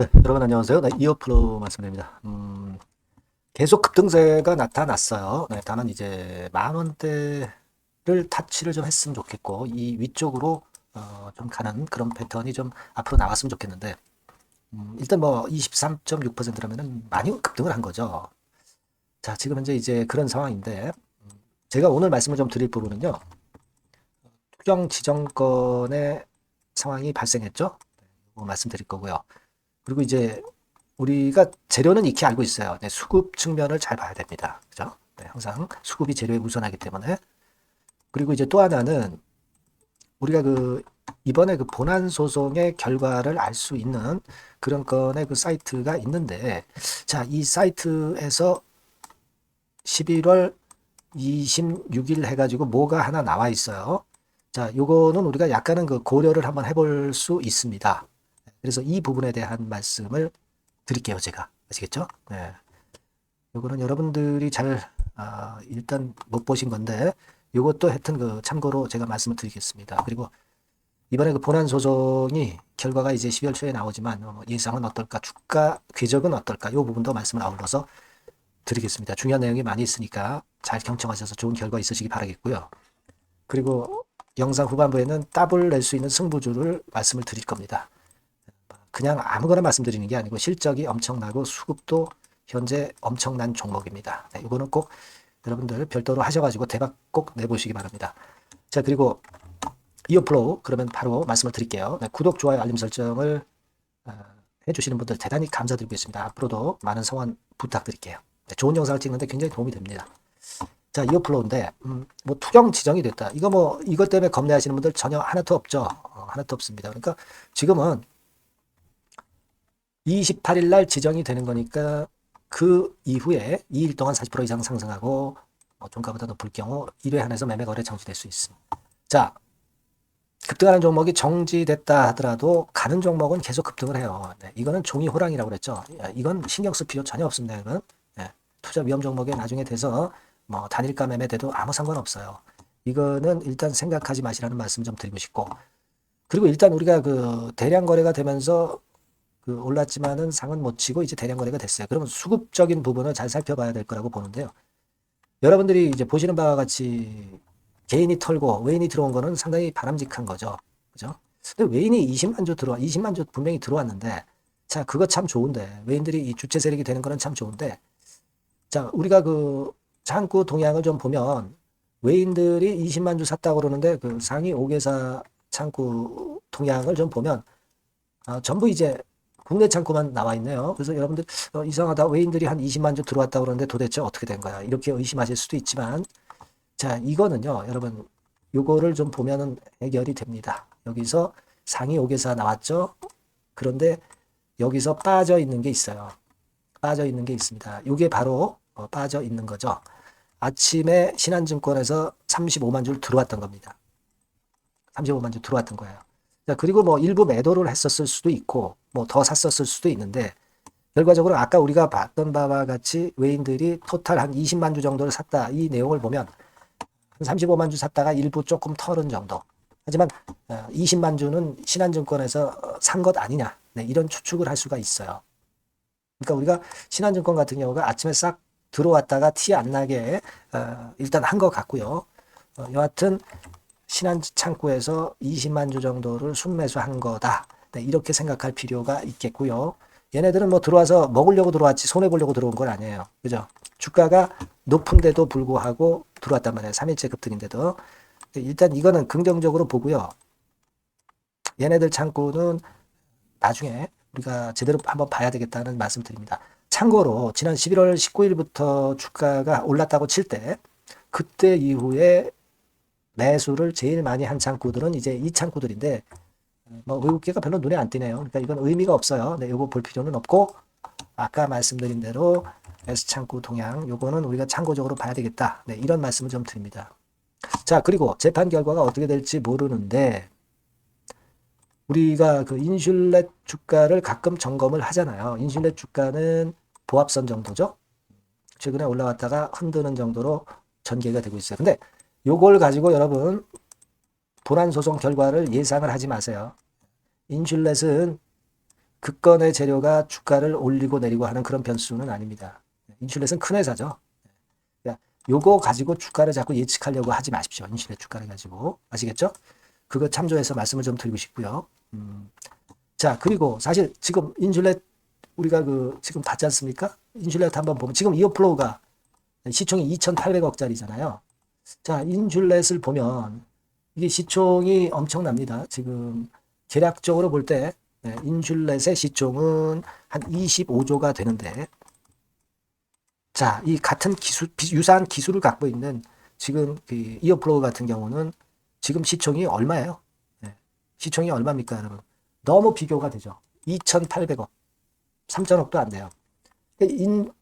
네, 여러분 안녕하세요. 네, 이어프로 말씀드립니다. 계속 급등세가 나타났어요. 네, 다만 이제 만 원대를 타치를 좀 했으면 좋겠고 이 위쪽으로 좀 가는 그런 패턴이 좀 앞으로 나왔으면 좋겠는데 일단 뭐 23.6%라면은 많이 급등을 한 거죠. 자, 지금 현재 이제 그런 상황인데 제가 오늘 말씀을 좀 드릴 부분은요. 투정 지정권의 상황이 발생했죠. 이거 말씀드릴 거고요. 그리고 이제 우리가 재료는 익히 알고 있어요. 네, 수급 측면을 잘 봐야 됩니다. 그죠? 네, 항상 수급이 재료에 우선하기 때문에. 그리고 이제 또 하나는 우리가 이번에 그 본안 소송의 결과를 알 수 있는 그런 건의 그 사이트가 있는데, 자, 이 사이트에서 11월 26일 해가지고 뭐가 하나 나와 있어요. 자, 요거는 우리가 약간은 그 고려를 한번 해볼 수 있습니다. 그래서 이 부분에 대한 말씀을 드릴게요, 제가. 아시겠죠? 네. 요거는 여러분들이 잘, 일단 못 보신 건데, 요것도 하여튼 그 참고로 제가 말씀을 드리겠습니다. 그리고 이번에 그 본안 소송이 결과가 이제 12월 초에 나오지만 예상은 어떨까, 주가 궤적은 어떨까, 요 부분도 말씀을 아울러서 드리겠습니다. 중요한 내용이 많이 있으니까 잘 경청하셔서 좋은 결과 있으시기 바라겠고요. 그리고 영상 후반부에는 답을 낼 수 있는 승부주를 말씀을 드릴 겁니다. 그냥 아무거나 말씀드리는 게 아니고 실적이 엄청나고 수급도 현재 엄청난 종목입니다. 네, 이거는 꼭 여러분들 별도로 하셔가지고 대박 꼭 내보시기 바랍니다. 자, 그리고 이어플로우 그러면 바로 말씀을 드릴게요. 네, 구독, 좋아요, 알림 설정을 해주시는 분들 대단히 감사드리고 있습니다. 앞으로도 많은 성원 부탁드릴게요. 네, 좋은 영상을 찍는데 굉장히 도움이 됩니다. 자, 이어플로우인데 뭐 투경 지정이 됐다. 이거 뭐 이것 때문에 겁내하시는 분들 전혀 하나도 없죠. 하나도 없습니다. 그러니까 지금은 28일 날 지정이 되는 거니까 그 이후에 2일 동안 40% 이상 상승하고 종가보다 높을 경우 1회 한해서 매매 거래 정지될 수 있습니다. 자, 급등하는 종목이 정지됐다 하더라도 가는 종목은 계속 급등을 해요. 네, 이거는 종이 호랑이라고 그랬죠. 이건 신경 쓸 필요 전혀 없습니다. 이건 투자 위험 종목에 나중에 돼서 뭐 단일가 매매 돼도 아무 상관없어요. 이거는 일단 생각하지 마시라는 말씀 좀 드리고 싶고, 그리고 일단 우리가 그 대량 거래가 되면서 그 올랐지만은 상은 못 치고 이제 대량 거래가 됐어요. 그러면 수급적인 부분을 잘 살펴봐야 될 거라고 보는데요. 여러분들이 이제 보시는 바와 같이 개인이 털고 외인이 들어온 거는 상당히 바람직한 거죠. 그죠? 근데 외인이 20만 주 분명히 들어왔는데, 자, 그거 참 좋은데, 외인들이 이 주체 세력이 되는 거는 참 좋은데, 자, 우리가 그 창구 동향을 좀 보면, 외인들이 20만 주 샀다고 그러는데, 그 상위 5개사 창구 동향을 좀 보면, 전부 이제 국내 창고만 나와 있네요. 그래서 여러분들 이상하다. 외인들이 한 20만 주 들어왔다고 그러는데 도대체 어떻게 된 거야? 이렇게 의심하실 수도 있지만, 자, 이거는요, 여러분, 요거를 좀 보면은 해결이 됩니다. 여기서 상위 5개사 나왔죠? 그런데 여기서 빠져 있는 게 있어요. 빠져 있는 게 있습니다. 요게 바로 빠져 있는 거죠. 아침에 신한증권에서 35만 줄 들어왔던 겁니다. 35만 주 들어왔던 거예요. 자, 그리고 뭐 일부 매도를 했었을 수도 있고, 뭐 더 샀었을 수도 있는데, 결과적으로 아까 우리가 봤던 바와 같이 외인들이 토탈 한 20만 주 정도를 샀다. 이 내용을 보면 한 35만 주 샀다가 일부 조금 털은 정도. 하지만 20만 주는 신한증권에서 산 것 아니냐. 네, 이런 추측을 할 수가 있어요. 그러니까 우리가 신한증권 같은 경우가 아침에 싹 들어왔다가 티 안 나게 일단 한 것 같고요. 여하튼 신한 창구에서 20만 주 정도를 순매수한 거다. 네, 이렇게 생각할 필요가 있겠고요. 얘네들은 뭐 들어와서 먹으려고 들어왔지 손해보려고 들어온 건 아니에요. 그죠? 주가가 높은데도 불구하고 들어왔단 말이에요. 3일째 급등인데도. 일단 이거는 긍정적으로 보고요. 얘네들 창구는 나중에 우리가 제대로 한번 봐야 되겠다는 말씀 드립니다. 참고로 지난 11월 19일부터 주가가 올랐다고 칠 때 그때 이후에 매수를 제일 많이 한 창구들은 이제 이 창구들인데 뭐 외국계가 별로 눈에 안 띄네요. 그러니까 이건 의미가 없어요. 네, 요거 볼 필요는 없고 아까 말씀드린 대로 S창구 동향 요거는 우리가 참고적으로 봐야 되겠다. 네, 이런 말씀을 좀 드립니다. 자, 그리고 재판 결과가 어떻게 될지 모르는데 우리가 그 인슐렛 주가를 가끔 점검을 하잖아요. 인슐렛 주가는 보합선 정도죠. 최근에 올라왔다가 흔드는 정도로 전개가 되고 있어요. 근데 요걸 가지고 여러분 본안 소송 결과를 예상을 하지 마세요. 인슐렛은 그 건의 재료가 주가를 올리고 내리고 하는 그런 변수는 아닙니다. 인슐렛은 큰 회사죠. 요거 가지고 주가를 자꾸 예측하려고 하지 마십시오. 인슐렛 주가를 가지고. 아시겠죠? 그거 참조해서 말씀을 좀 드리고 싶고요. 자, 그리고 사실 지금 인슐렛 우리가 지금 봤지 않습니까? 인슐렛 한번 보면 지금 이어플로우가 시총이 2,800억짜리잖아요. 자, 인슐렛을 보면 이게 시총이 엄청납니다. 지금 계략적으로 볼 때 인슐렛의 시총은 한 25조가 되는데, 자, 이 같은 유사한 기술을 갖고 있는 지금 그 이어플로우 같은 경우는 지금 시총이 얼마예요? 시총이 얼마입니까, 여러분? 너무 비교가 되죠. 2,800억, 3천억도 안 돼요.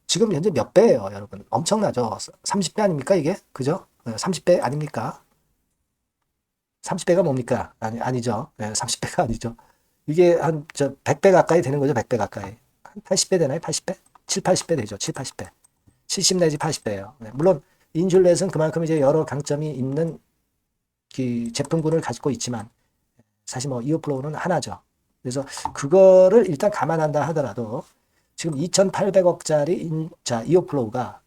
지금 현재 몇 배예요, 여러분? 엄청나죠? 30배 아닙니까, 이게? 그죠? 30배 아닙니까? 30배가 뭡니까? 아니죠. 30배가 아니죠. 이게 100배 가까이 되는 거죠, 100배 가까이. 한 80배 되나요? 80배? 7, 80배 되죠, 7, 80배. 70 내지 80배예요. 물론, 인슐렛은 그만큼 이제 여러 강점이 있는 그 제품군을 가지고 있지만, 사실 뭐, 이어플로우는 하나죠. 그래서 그거를 일단 감안한다 하더라도, 지금 2,800억짜리 이어플로우가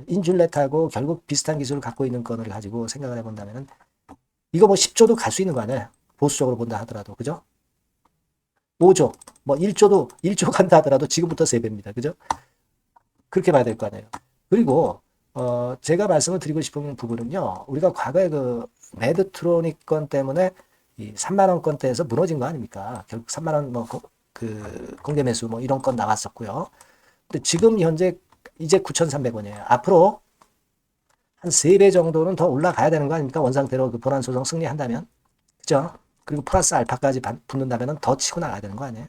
인슐렛하고 결국 비슷한 기술을 갖고 있는 건을 가지고 생각을 해본다면은 이거 뭐 10조도 갈 수 있는 거 아니에요? 보수적으로 본다 하더라도. 그죠? 5조, 뭐 1조 간다 하더라도 지금부터 3배입니다. 그죠? 그렇게 봐야 될 거 아니에요. 그리고 제가 말씀을 드리고 싶은 부분은요. 우리가 과거에 그 매드트로닉 건 때문에 이 3만 원권대에서 무너진 거 아닙니까? 결국 3만 원 뭐 그 공개 매수 뭐 이런 건 나왔었고요. 근데 지금 현재 이제 9,300원이에요. 앞으로 한 3배 정도는 더 올라가야 되는 거 아닙니까? 원상태로 그 본안 소송 승리한다면. 그죠? 그리고 플러스 알파까지 붙는다면 더 치고 나가야 되는 거 아니에요?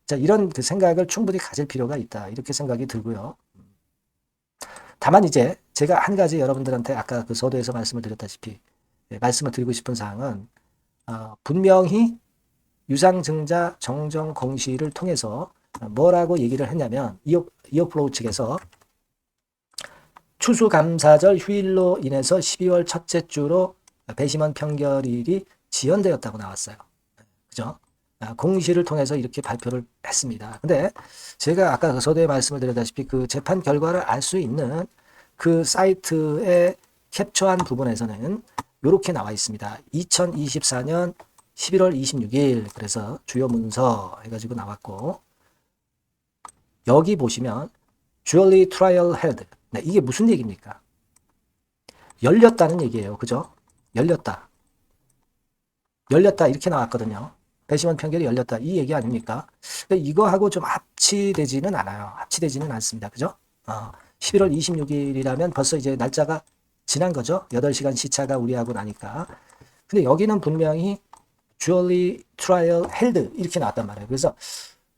자, 이런 그 생각을 충분히 가질 필요가 있다. 이렇게 생각이 들고요. 다만 이제 제가 한 가지 여러분들한테 아까 그 서두에서 말씀을 드렸다시피 말씀을 드리고 싶은 사항은 분명히 유상증자 정정 공시를 통해서 뭐라고 얘기를 했냐면 이어플로우 측에서 추수감사절 휴일로 인해서 12월 첫째 주로 배심원 평결일이 지연되었다고 나왔어요. 그죠? 공시를 통해서 이렇게 발표를 했습니다. 근데 제가 아까 그 서두에 말씀을 드렸다시피 그 재판 결과를 알 수 있는 그 사이트에 캡처한 부분에서는 이렇게 나와 있습니다. 2024년 11월 26일 그래서 주요 문서 해가지고 나왔고 여기 보시면 Jury Trial Held. 네, 이게 무슨 얘기입니까? 열렸다는 얘기예요. 그죠? 열렸다. 열렸다 이렇게 나왔거든요. 배심원 평결이 열렸다 이 얘기 아닙니까? 근데 이거하고 좀 합치되지는 않아요. 합치되지는 않습니다. 그죠? 11월 26일이라면 벌써 이제 날짜가 지난 거죠. 8시간 시차가 우리하고 나니까. 근데 여기는 분명히 Jury Trial Held 이렇게 나왔단 말이에요. 그래서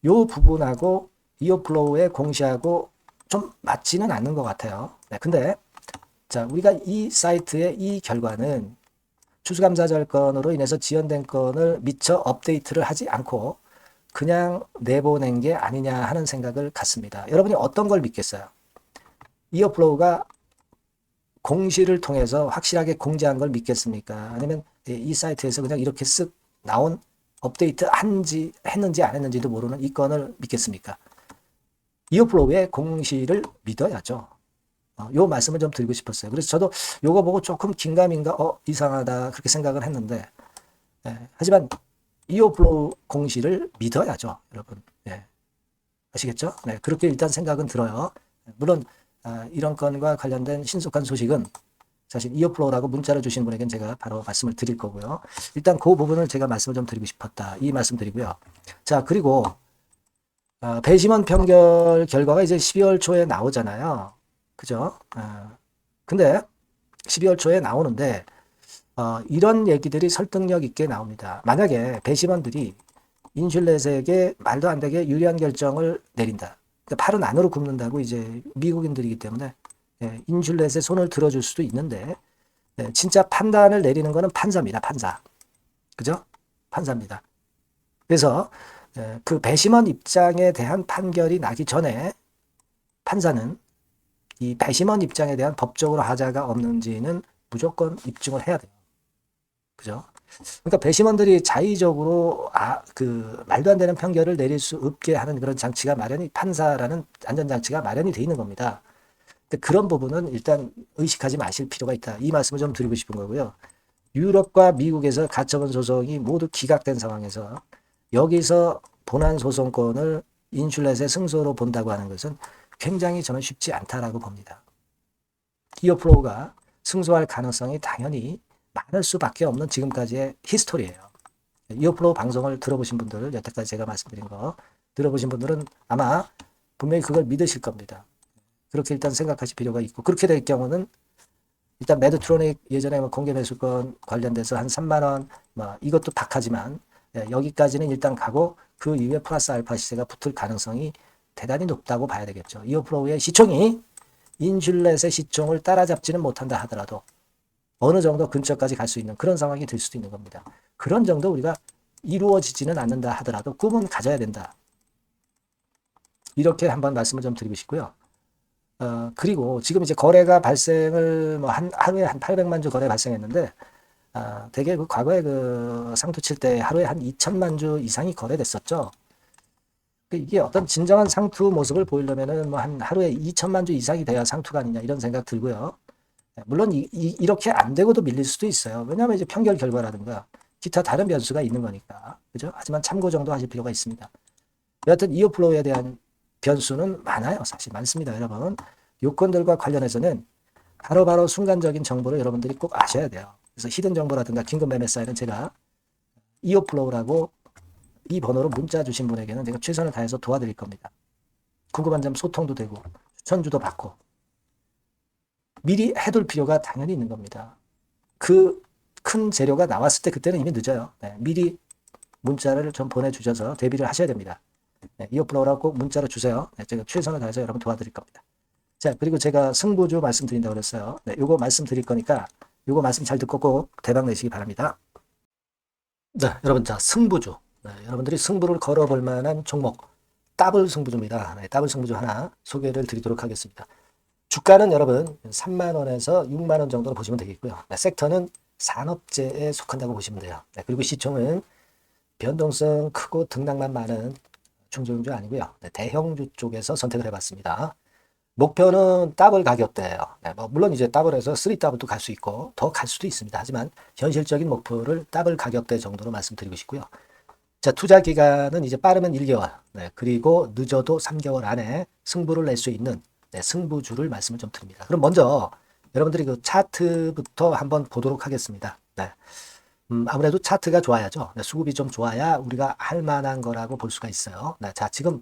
요 부분하고 이어플로우의 공시하고 좀 맞지는 않는 것 같아요. 네, 근데 자 우리가 이 사이트의 이 결과는 추수감사절 건으로 인해서 지연된 건을 미처 업데이트를 하지 않고 그냥 내보낸 게 아니냐 하는 생각을 갖습니다. 여러분이 어떤 걸 믿겠어요? 이어플로우가 공시를 통해서 확실하게 공지한 걸 믿겠습니까? 아니면 이 사이트에서 그냥 이렇게 쓱 나온 업데이트 했는지 안 했는지도 모르는 이 건을 믿겠습니까? 이어플로우의 공시를 믿어야죠. 요 말씀을 좀 드리고 싶었어요. 그래서 저도 요거 보고 조금 긴가민가 이상하다 그렇게 생각을 했는데 하지만 이어플로우 공시를 믿어야죠. 여러분. 아시겠죠? 네, 그렇게 일단 생각은 들어요. 물론 이런 건과 관련된 신속한 소식은 사실 이어플로우라고 문자를 주신 분에게는 제가 바로 말씀을 드릴 거고요. 일단 그 부분을 제가 말씀을 좀 드리고 싶었다. 이 말씀 드리고요. 자, 그리고 배심원 평결 결과가 이제 12월 초에 나오잖아요. 그죠? 근데 12월 초에 나오는데 이런 얘기들이 설득력 있게 나옵니다. 만약에 배심원들이 인슐렛에게 말도 안 되게 유리한 결정을 내린다. 그러니까 팔은 안으로 굽는다고 이제 미국인들이기 때문에 인슐렛에 손을 들어줄 수도 있는데 진짜 판단을 내리는 거는 판사입니다. 판사. 그죠? 판사입니다. 그래서 그 배심원 입장에 대한 판결이 나기 전에 판사는 이 배심원 입장에 대한 법적으로 하자가 없는지는 무조건 입증을 해야 돼요. 그죠? 그러니까 배심원들이 자의적으로 그 말도 안 되는 판결을 내릴 수 없게 하는 그런 장치가 판사라는 안전장치가 마련이 돼 있는 겁니다. 근데 그런 부분은 일단 의식하지 마실 필요가 있다. 이 말씀을 좀 드리고 싶은 거고요. 유럽과 미국에서 가처분 소송이 모두 기각된 상황에서 여기서 본안 소송권을 인슐렛의 승소로 본다고 하는 것은 굉장히 저는 쉽지 않다라고 봅니다. 이어플로우가 승소할 가능성이 당연히 많을 수밖에 없는 지금까지의 히스토리예요. 이어플로우 방송을 들어보신 분들, 여태까지 제가 말씀드린 거 들어보신 분들은 아마 분명히 그걸 믿으실 겁니다. 그렇게 일단 생각하실 필요가 있고, 그렇게 될 경우는 일단 매드트로닉 예전에 공개 매수권 관련돼서 한 3만 원, 이것도 박하지만 여기까지는 일단 가고 그 이후에 플러스 알파 시세가 붙을 가능성이 대단히 높다고 봐야 되겠죠. 이어플로우의 시총이 인슐렛의 시총을 따라잡지는 못한다 하더라도 어느 정도 근처까지 갈 수 있는 그런 상황이 될 수도 있는 겁니다. 그런 정도 우리가 이루어지지는 않는다 하더라도 꿈은 가져야 된다. 이렇게 한번 말씀을 좀 드리고 싶고요. 그리고 지금 이제 거래가 발생을 하루에 한 800만 주 거래 발생했는데 되게 그 과거에 그 상투 칠 때 하루에 한 2천만 주 이상이 거래됐었죠. 이게 어떤 진정한 상투 모습을 보이려면은 한 하루에 2천만 주 이상이 돼야 상투가 아니냐 이런 생각 들고요. 물론 이렇게 안 되고도 밀릴 수도 있어요. 왜냐하면 이제 판결 결과라든가 기타 다른 변수가 있는 거니까. 그죠? 하지만 참고 정도 하실 필요가 있습니다. 여하튼 이어플로우에 대한 변수는 많아요. 사실 많습니다. 여러분. 요건들과 관련해서는 바로바로 순간적인 정보를 여러분들이 꼭 아셔야 돼요. 그래서 히든 정보라든가 긴급 매매 사이는 제가 이어플로우라고 이 번호로 문자 주신 분에게는 제가 최선을 다해서 도와드릴 겁니다. 궁금한 점 소통도 되고 추천주도 받고 미리 해둘 필요가 당연히 있는 겁니다. 그 큰 재료가 나왔을 때 그때는 이미 늦어요. 네, 미리 문자를 좀 보내주셔서 대비를 하셔야 됩니다. 네, 이어플로우라고 꼭 문자로 주세요. 네, 제가 최선을 다해서 여러분 도와드릴 겁니다. 자, 그리고 제가 승부주 말씀드린다고 그랬어요. 네, 요거 말씀드릴 거니까 요거 말씀 잘 듣고 꼭 대박 내시기 바랍니다. 네, 여러분, 자, 승부주. 네, 여러분들이 승부를 걸어볼 만한 종목. 더블 승부주입니다. 네, 더블 승부주 하나 소개를 드리도록 하겠습니다. 주가는 여러분 3만 원에서 6만 원 정도로 보시면 되겠고요. 네, 섹터는 산업재에 속한다고 보시면 돼요. 네, 그리고 시총은 변동성 크고 등락만 많은 중소형주 아니고요. 네, 대형주 쪽에서 선택을 해봤습니다. 목표는 더블 가격대예요. 네, 물론 이제 더블에서 3더블도 갈 수 있고 더 갈 수도 있습니다. 하지만 현실적인 목표를 더블 가격대 정도로 말씀드리고 싶고요. 자, 투자 기간은 이제 빠르면 1개월, 네, 그리고 늦어도 3개월 안에 승부를 낼 수 있는 승부주를 말씀을 좀 드립니다. 그럼 먼저 여러분들이 그 차트부터 한번 보도록 하겠습니다. 네. 아무래도 차트가 좋아야죠. 네, 수급이 좀 좋아야 우리가 할 만한 거라고 볼 수가 있어요. 네, 자, 지금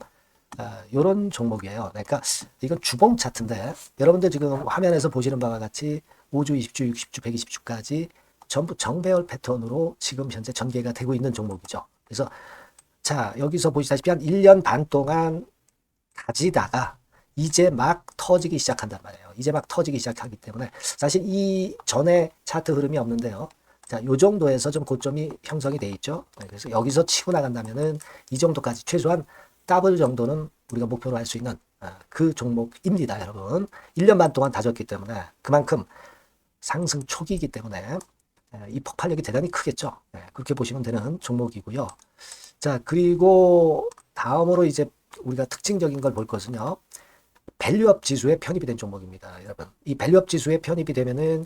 요런 종목이에요. 그러니까 이건 주봉 차트인데 여러분들 지금 화면에서 보시는 바와 같이 5주, 20주, 60주, 120주까지 전부 정배열 패턴으로 지금 현재 전개가 되고 있는 종목이죠. 그래서 자, 여기서 보시다시피 한 1년 반 동안 가지다가 이제 막 터지기 시작한단 말이에요. 이제 막 터지기 시작하기 때문에 사실 이 전에 차트 흐름이 없는데요. 자, 요 정도에서 좀 고점이 형성이 돼 있죠. 네, 그래서 여기서 치고 나간다면은 이 정도까지 최소한 더블 정도는 우리가 목표로 할 수 있는 그 종목입니다, 여러분. 1년 반 동안 다졌기 때문에 그만큼 상승 초기이기 때문에 이 폭발력이 대단히 크겠죠. 네, 그렇게 보시면 되는 종목이고요. 자, 그리고 다음으로 이제 우리가 특징적인 걸 볼 것은요. 밸류업 지수에 편입이 된 종목입니다, 여러분. 이 밸류업 지수에 편입이 되면은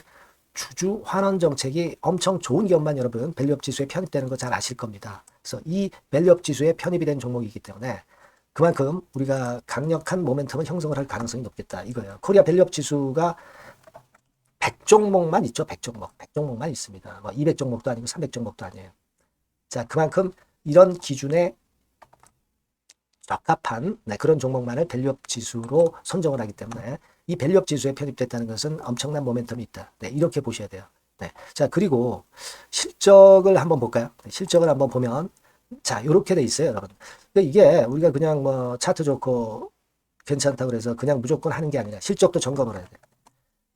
주주 환원 정책이 엄청 좋은 기업만 여러분 밸류업 지수에 편입되는 거 잘 아실 겁니다. 그래서 이 밸류업 지수에 편입이 된 종목이기 때문에 그만큼 우리가 강력한 모멘텀을 형성을 할 가능성이 높겠다 이거예요. 코리아 밸류업 지수가 100종목만 있죠. 100종목. 100종목만 있습니다. 200종목도 아니고 300종목도 아니에요. 자, 그만큼 이런 기준에 적합한 그런 종목만을 밸류업 지수로 선정을 하기 때문에 이 밸류업 지수에 편입됐다는 것은 엄청난 모멘텀이 있다. 네, 이렇게 보셔야 돼요. 네. 자, 그리고 실적을 한번 볼까요? 네, 실적을 한번 보면 자, 이렇게 돼 있어요, 여러분. 이게 우리가 그냥 차트 좋고 괜찮다고 그래서 그냥 무조건 하는 게 아니라 실적도 점검을 해야 돼요.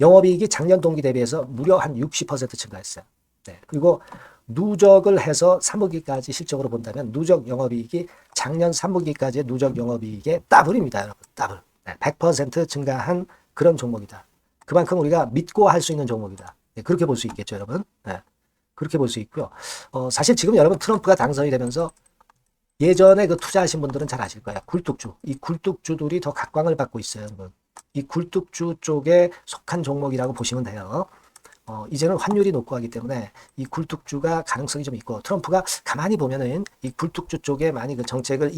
영업이익이 작년 동기 대비해서 무려 한 60% 증가했어요. 네. 그리고 누적을 해서 3분기까지 실적으로 본다면 누적 영업이익이 작년 3분기까지의 누적 영업이익의 더블입니다, 여러분. 더블. 네. 100% 증가한 그런 종목이다. 그만큼 우리가 믿고 할 수 있는 종목이다. 네. 그렇게 볼 수 있겠죠, 여러분. 네. 그렇게 볼 수 있고요. 사실 지금 여러분 트럼프가 당선이 되면서 예전에 그 투자하신 분들은 잘 아실 거예요. 굴뚝주. 이 굴뚝주들이 더 각광을 받고 있어요, 여러분. 이 굴뚝주 쪽에 속한 종목이라고 보시면 돼요. 이제는 환율이 높고 하기 때문에 이 굴뚝주가 가능성이 좀 있고, 트럼프가 가만히 보면은 이 굴뚝주 쪽에 많이 그 정책을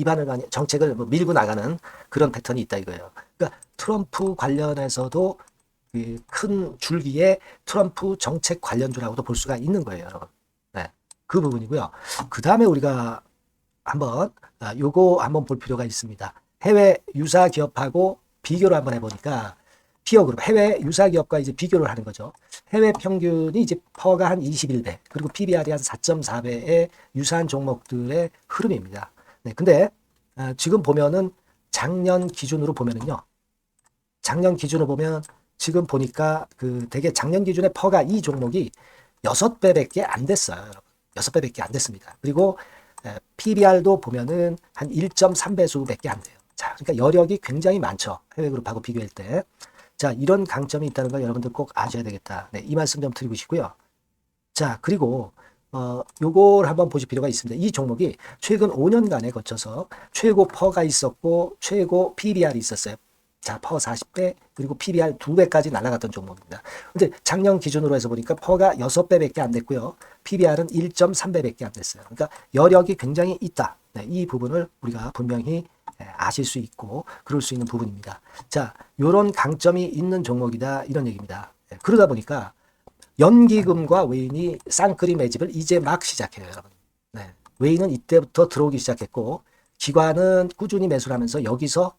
뭐 밀고 나가는 그런 패턴이 있다 이거예요. 그러니까 트럼프 관련해서도 그 큰 줄기에 트럼프 정책 관련주라고도 볼 수가 있는 거예요, 여러분. 네. 그 부분이고요. 그 다음에 우리가 한번 요거 한번 볼 필요가 있습니다. 해외 유사 기업하고 비교를 한번 해보니까 피어 그룹 해외 유사 기업과 이제 비교를 하는 거죠. 해외 평균이 이제 퍼가 한 21배 그리고 PBR이 한 4.4배의 유사한 종목들의 흐름입니다. 네, 근데 지금 보면은 작년 기준으로 보면은요. 작년 기준으로 보면 지금 보니까 그 되게 작년 기준에 퍼가 이 종목이 6배밖에 안 됐어요. 여러분. 6배밖에 안 됐습니다. 그리고 PBR도 보면은 한 1.3배수밖에 안 돼요. 자, 그러니까 여력이 굉장히 많죠. 해외그룹하고 비교할 때. 자, 이런 강점이 있다는 걸 여러분들 꼭 아셔야 되겠다. 네, 이 말씀 좀 드리고 싶고요. 자, 그리고 요걸 한번 보실 필요가 있습니다. 이 종목이 최근 5년간에 거쳐서 최고 퍼가 있었고 최고 PBR이 있었어요. 자, 퍼 40배 그리고 PBR 2배까지 날아갔던 종목입니다. 근데 작년 기준으로 해서 보니까 퍼가 6배밖에 안 됐고요. PBR은 1.3배밖에 안 됐어요. 그러니까 여력이 굉장히 있다. 네, 이 부분을 우리가 분명히 아실 수 있고 그럴 수 있는 부분입니다. 자, 요런 강점이 있는 종목이다 이런 얘기입니다. 그러다 보니까 연기금과 외인이 쌍끌이 매집을 이제 막 시작해요, 여러분. 네, 외인은 이때부터 들어오기 시작했고 기관은 꾸준히 매수를 하면서 여기서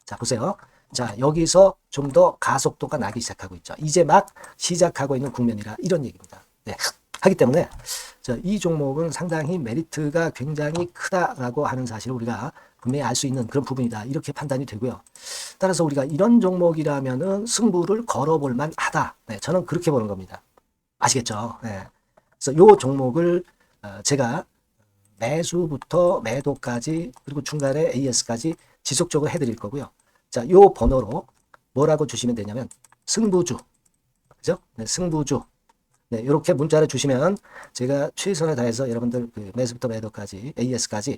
자 보세요. 자, 여기서 좀 더 가속도가 나기 시작하고 있죠. 이제 막 시작하고 있는 국면이라 이런 얘기입니다. 네. 하기 때문에 이 종목은 상당히 메리트가 굉장히 크다라고 하는 사실을 우리가 분명히 알 수 있는 그런 부분이다. 이렇게 판단이 되고요. 따라서 우리가 이런 종목이라면은 승부를 걸어볼 만하다. 네, 저는 그렇게 보는 겁니다. 아시겠죠? 네. 그래서 이 종목을 제가 매수부터 매도까지 그리고 중간에 AS까지 지속적으로 해드릴 거고요. 자, 요 번호로 뭐라고 주시면 되냐면 승부주, 그죠? 네, 승부주. 네, 이렇게 문자를 주시면 제가 최선을 다해서 여러분들 그 매수부터 매도까지 AS까지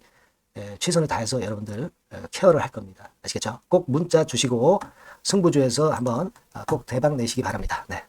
최선을 다해서 여러분들 케어를 할 겁니다. 아시겠죠? 꼭 문자 주시고 승부주에서 한번 꼭 대박 내시기 바랍니다. 네.